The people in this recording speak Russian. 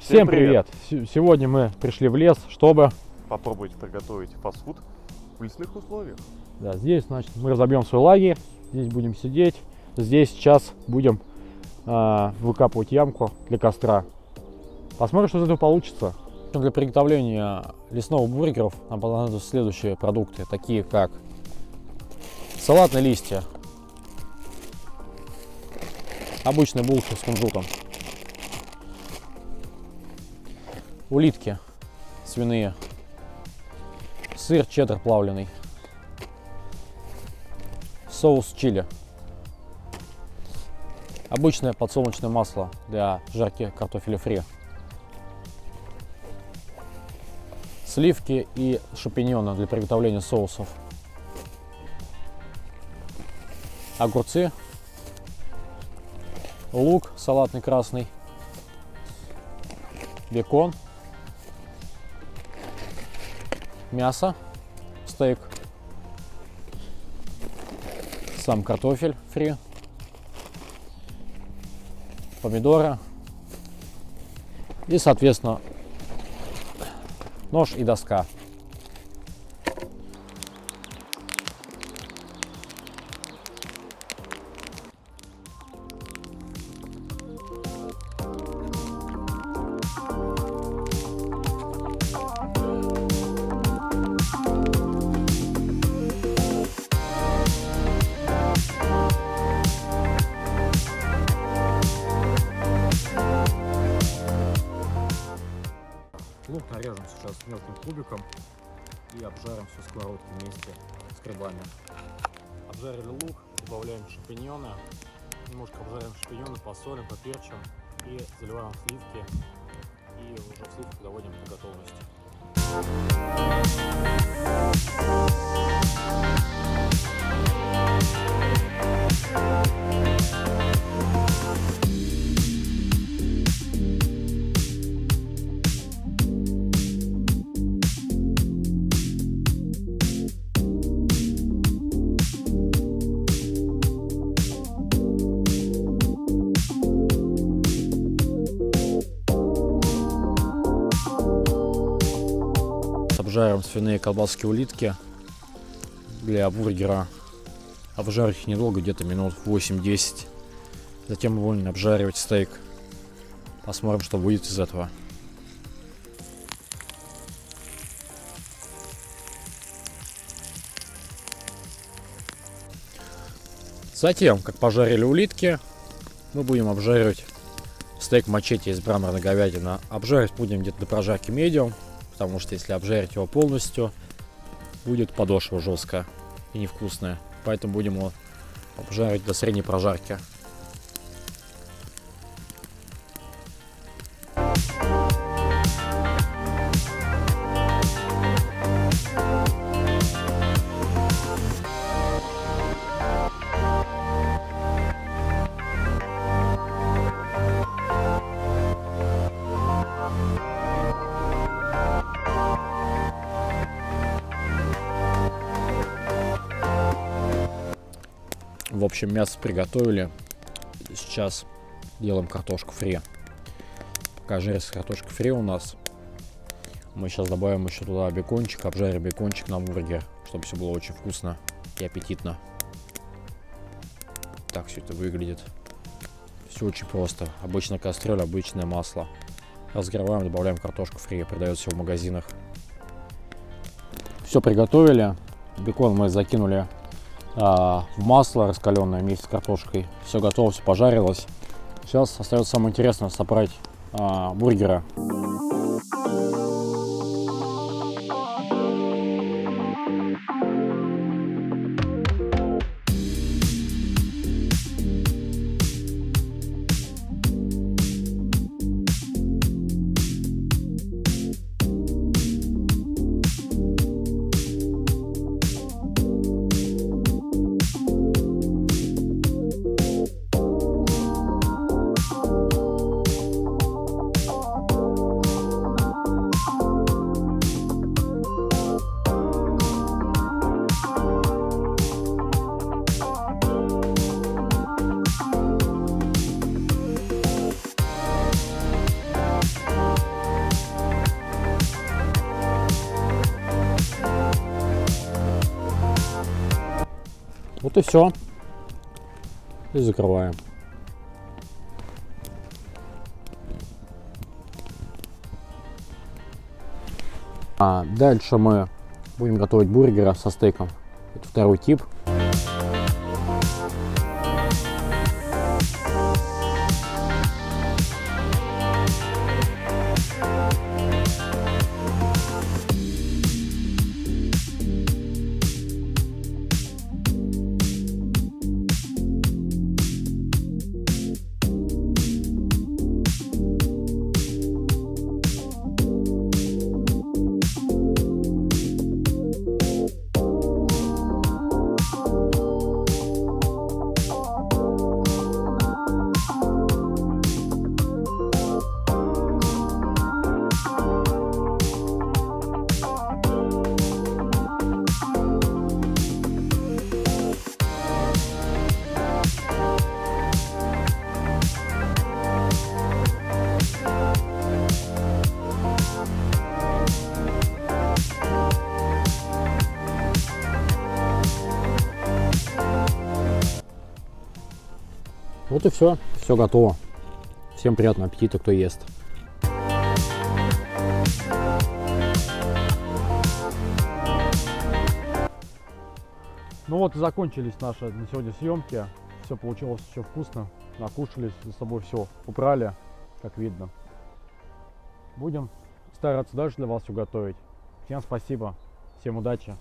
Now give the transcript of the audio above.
Всем привет! Сегодня мы пришли в лес, чтобы попробовать приготовить фастфуд в лесных условиях. Да, здесь, значит, мы разобьем свой лагерь, здесь будем сидеть, здесь сейчас будем выкапывать ямку для костра. Посмотрим, что из этого получится. Для приготовления лесного бургеров нам понадобятся следующие продукты, такие как салатные листья, обычные булки с кунжутом, улитки свиные, сыр чеддер плавленый, соус чили, обычное подсолнечное масло для жарки картофеля фри, сливки и шампиньоны для приготовления соусов, огурцы, лук салатный красный, бекон, мясо, стейк, сам картофель фри, помидоры и, соответственно, нож и доска. Лук нарежем сейчас мелким кубиком и обжарим все сковородкой вместе с грибами. Обжарили лук, добавляем шампиньоны, немножко обжарим шампиньоны, посолим, поперчим и заливаем сливки. И уже сливки доводим до готовности. Обжариваем свиные колбаски улитки для бургера. Обжарить их недолго, где-то минут 8-10. Затем мы будем обжаривать стейк. Посмотрим, что будет из этого. Затем, как пожарили улитки, мы будем обжаривать стейк мачете из мраморной говядины. Обжаривать будем где-то до прожарки медиум. Потому что если обжарить его полностью, будет подошва жесткая и невкусная. Поэтому будем его обжаривать до средней прожарки. В общем, мясо приготовили. Сейчас делаем картошку фри. Пока жарится картошка фри у нас, мы сейчас добавим еще туда бекончик, обжарим бекончик на бургер, чтобы все было очень вкусно и аппетитно. Так все это выглядит. Все очень просто. Обычная кастрюля, обычное масло. Разогреваем, добавляем картошку фри. Продается в магазинах. Все приготовили. Бекон мы закинули в масло раскаленное вместе с картошкой. Все готово, все пожарилось. Сейчас остается самое интересное — собрать бургеры. Вот и все. И закрываем. А дальше мы будем готовить бургеры со стейком. Это второй тип. Вот и все. Все готово. Всем приятного аппетита, кто ест. Ну вот и закончились наши на сегодня съемки. Все получилось еще вкусно. Накушались, за собой все убрали, как видно. Будем стараться дальше для вас все готовить. Всем спасибо, всем удачи.